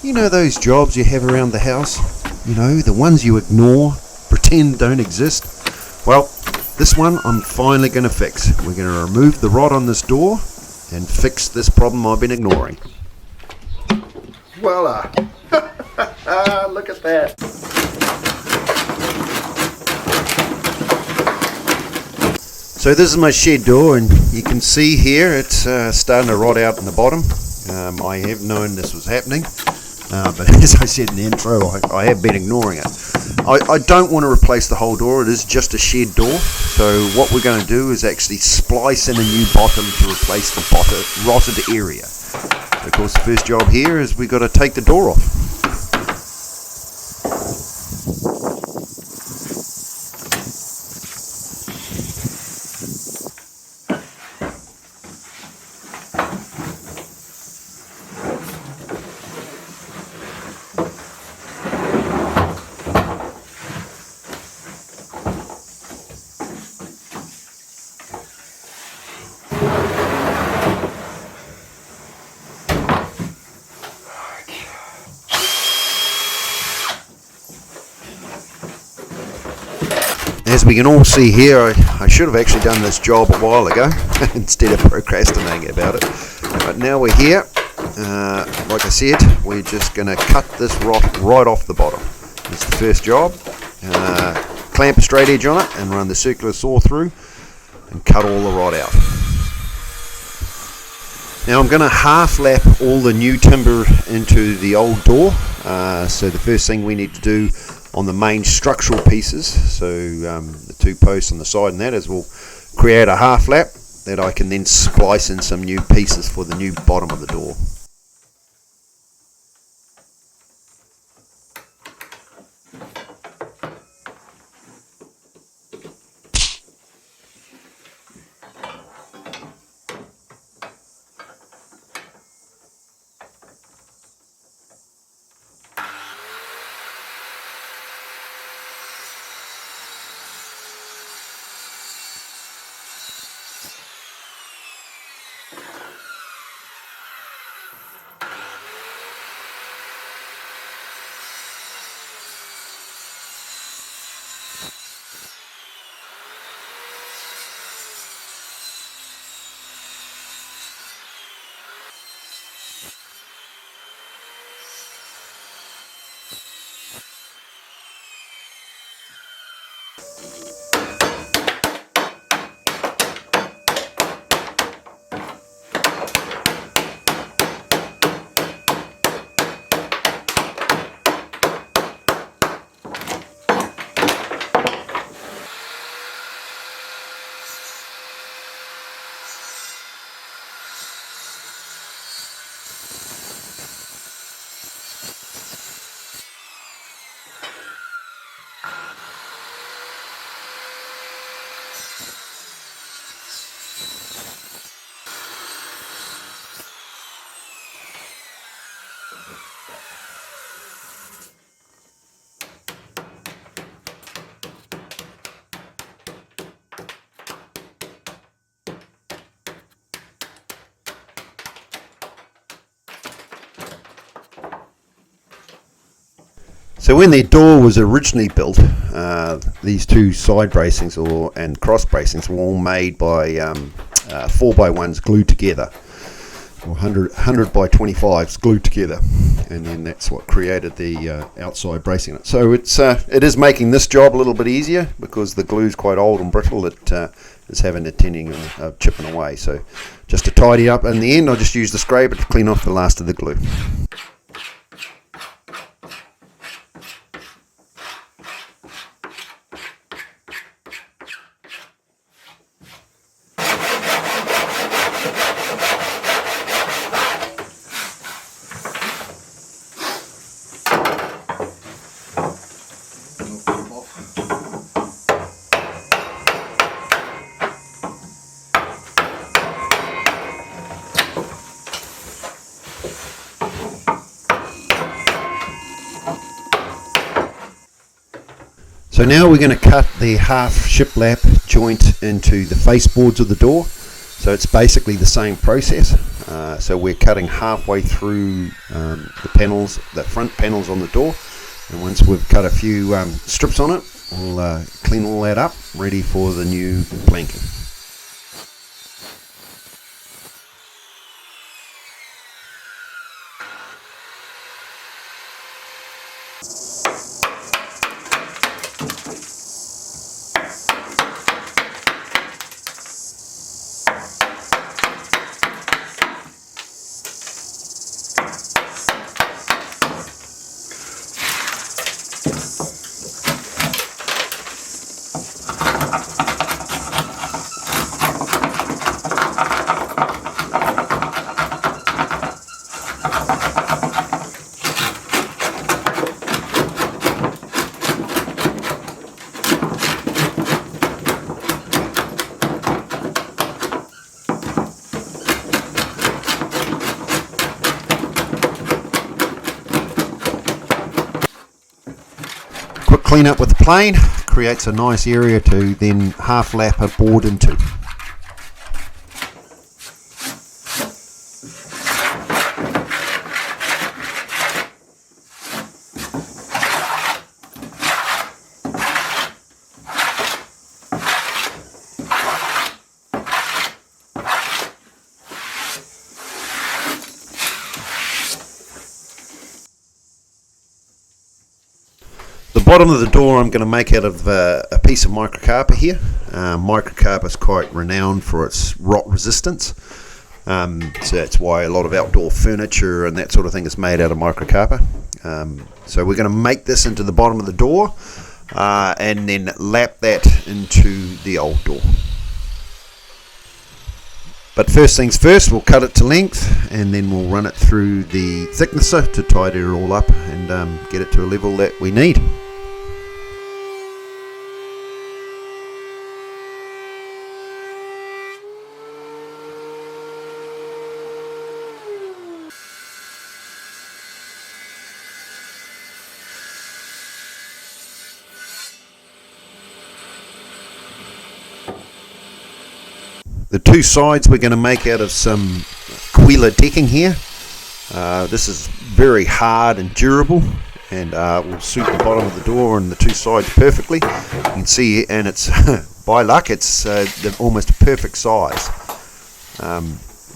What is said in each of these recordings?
You know those jobs you have around the house? You know, the ones you ignore, pretend don't exist? Well, this one I'm finally going to fix. We're going to remove the rod on this door and fix this problem I've been ignoring. Voila! Look at that! So this is my shed door, and you can see here it's starting to rot out in the bottom. I have known this was happening, but as I said in the intro, I have been ignoring it. I don't want to replace the whole door, it is just a shed door. So what we're going to do is actually splice in a new bottom to replace the rotted area. So of course the first job here is we've got to take the door off. As we can all see here, I should have actually done this job a while ago instead of procrastinating about it. But now we're here. Like I said, we're just going to cut this rod right off the bottom. It's the first job. Clamp a straight edge on it and run the circular saw through and cut all the rod out. Now I'm going to half lap all the new timber into the old door. So the first thing we need to do on the main structural pieces, so the two posts on the side and that, is we'll create a half lap that I can then splice in some new pieces for the new bottom of the door. So when the door was originally built, these two side bracings and cross bracings were all made by 4x1s glued together, or 100 by 25s glued together, and then that's what created the outside bracing. So it is making this job a little bit easier because the glue is quite old and brittle. It is having a tendency of chipping away. So just to tidy up in the end, I'll just use the scraper to clean off the last of the glue. So now we're going to cut the half shiplap joint into the face boards of the door. So it's basically the same process. So we're cutting halfway through the panels, the front panels on the door, and once we've cut a few strips on it, we'll clean all that up, ready for the new planking. Quick clean up with the plane creates a nice area to then half lap a board into. The bottom of the door I'm going to make out of a piece of microcarpet here. Microcarpet is quite renowned for its rot resistance, so that's why a lot of outdoor furniture and that sort of thing is made out of microcarpet. So we're going to make this into the bottom of the door and then lap that into the old door. But first things first, we'll cut it to length and then we'll run it through the thicknesser to tidy it all up and get it to a level that we need. The two sides we're going to make out of some Quila decking here. This is very hard and durable and will suit the bottom of the door and the two sides perfectly. You can see, and it's by luck, it's almost a perfect size.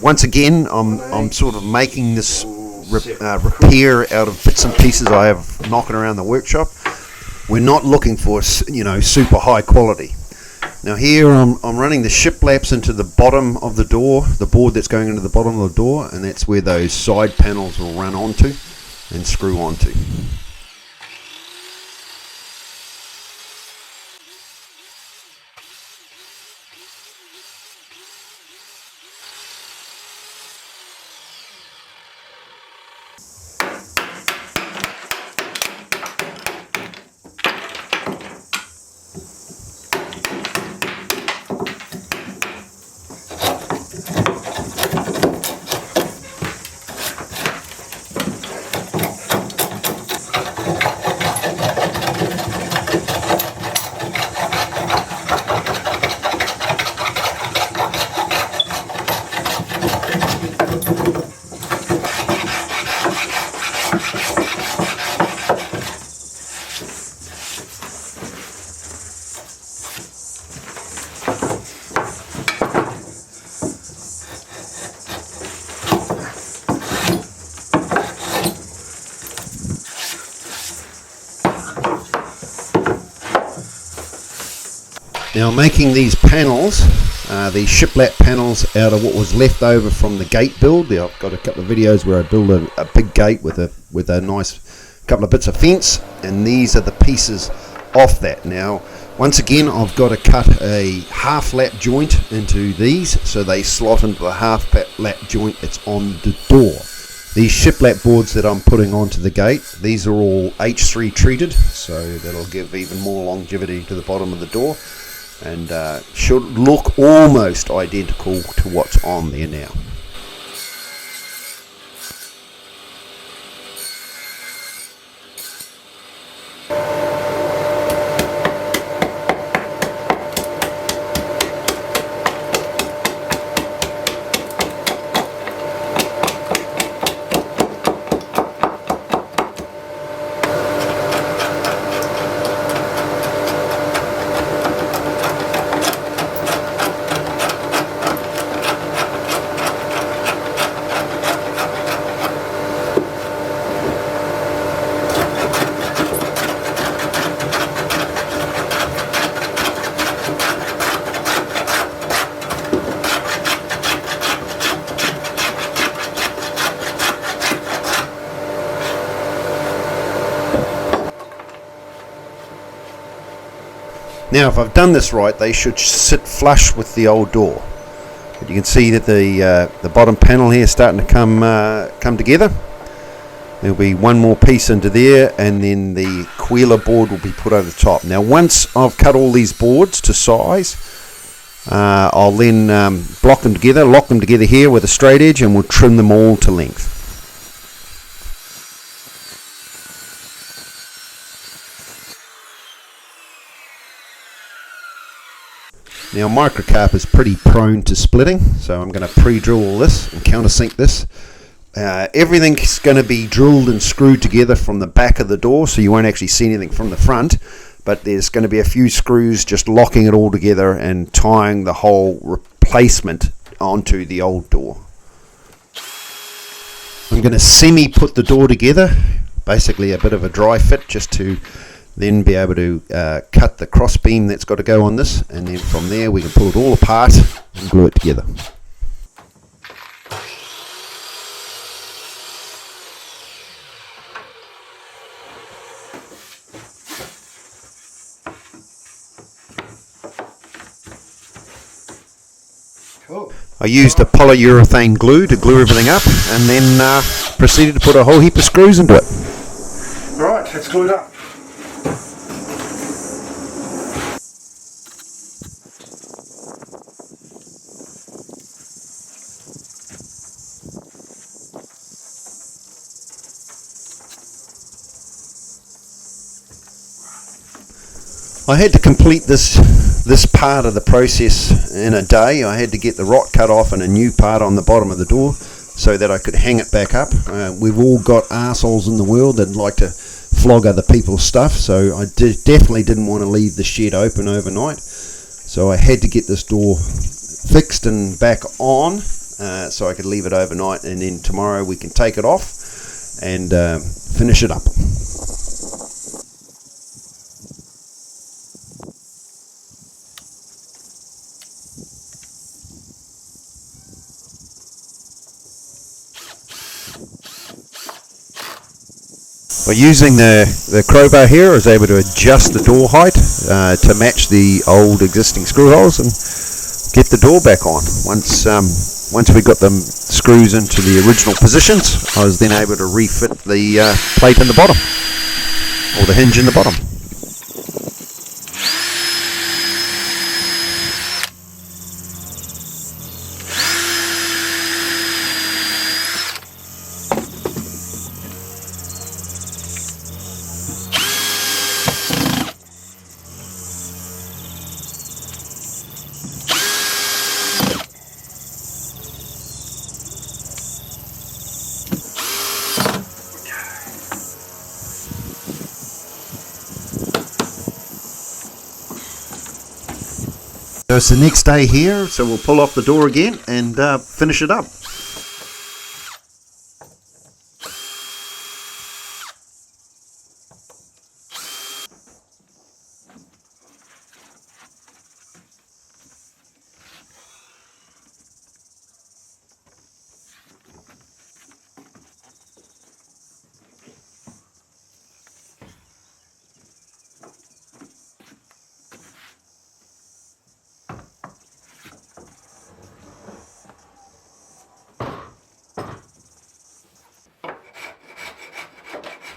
Once again, I'm sort of making this repair out of bits and pieces I have knocking around the workshop. We're not looking for, super high quality. Now here I'm running the shiplaps into the bottom of the door, the board that's going into the bottom of the door, and that's where those side panels will run onto and screw onto. Now making these panels, these shiplap panels out of what was left over from the gate build. I've got a couple of videos where I build a big gate with a nice couple of bits of fence, and these are the pieces off that. Now once again I've got to cut a half lap joint into these so they slot into the half lap joint that's on the door. These shiplap boards that I'm putting onto the gate, these are all H3 treated, so that'll give even more longevity to the bottom of the door, and should look almost identical to what's on there now. Now if I've done this right, they should sit flush with the old door. But you can see that the bottom panel here is starting to come together. There'll be one more piece into there, and then the Queeler board will be put over the top. Now once I've cut all these boards to size, I'll then block them together, lock them together here with a straight edge, and we'll trim them all to length. Now microcarp is pretty prone to splitting, so I'm going to pre-drill all this and countersink this. Everything's going to be drilled and screwed together from the back of the door, so you won't actually see anything from the front, but there's going to be a few screws just locking it all together and tying the whole replacement onto the old door. I'm going to semi-put the door together, basically a bit of a dry fit, just to then be able to cut the cross beam that's got to go on this, and then from there we can pull it all apart and glue it together. Cool. I used a polyurethane glue to glue everything up, and then proceeded to put a whole heap of screws into it. Right, it's glued up. I had to complete this part of the process in a day. I had to get the rot cut off and a new part on the bottom of the door so that I could hang it back up. We've all got arseholes in the world that like to flog other people's stuff, so I definitely didn't want to leave the shed open overnight. So I had to get this door fixed and back on so I could leave it overnight, and then tomorrow we can take it off and finish it up. By using the crowbar here, I was able to adjust the door height to match the old existing screw holes and get the door back on. Once we got the screws into the original positions, I was then able to refit the plate in the bottom, or the hinge in the bottom. So it's the next day here, so we'll pull off the door again and finish it up.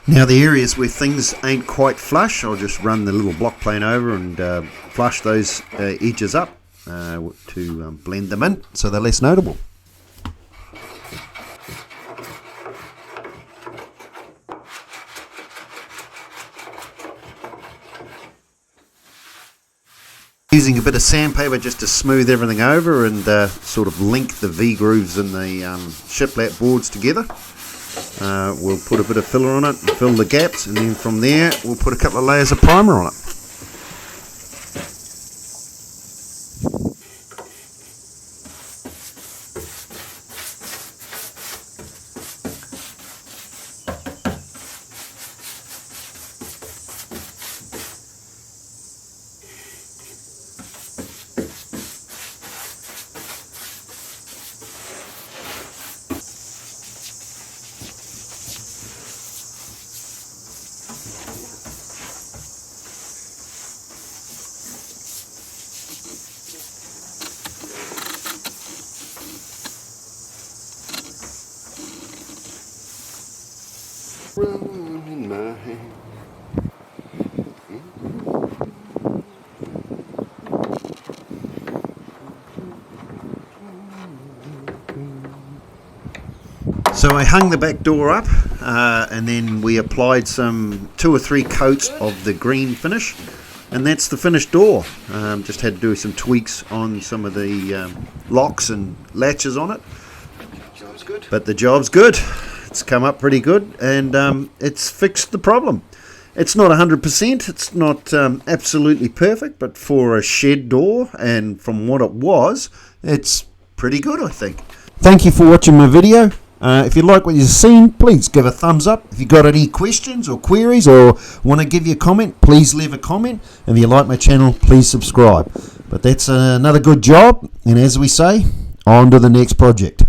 Now the areas where things ain't quite flush, I'll just run the little block plane over and flush those edges up to blend them in so they're less notable. Using a bit of sandpaper just to smooth everything over and sort of link the V-grooves in the shiplap boards together. We'll put a bit of filler on it and fill the gaps, and then from there we'll put a couple of layers of primer on it. in my hand. So I hung the back door up and then we applied some 2 or 3 coats of the green finish, and that's the finished door. Just had to do some tweaks on some of the locks and latches on it. Job's good. But the job's good. It's come up pretty good, and it's fixed the problem. It's not 100%, it's not absolutely perfect, but for a shed door and from what it was, it's pretty good, I think. Thank you for watching my video. If you like what you've seen, please give a thumbs up. If you've got any questions or queries or want to give you a comment, please leave a comment. If you like my channel, please subscribe. But that's another good job, and as we say, on to the next project.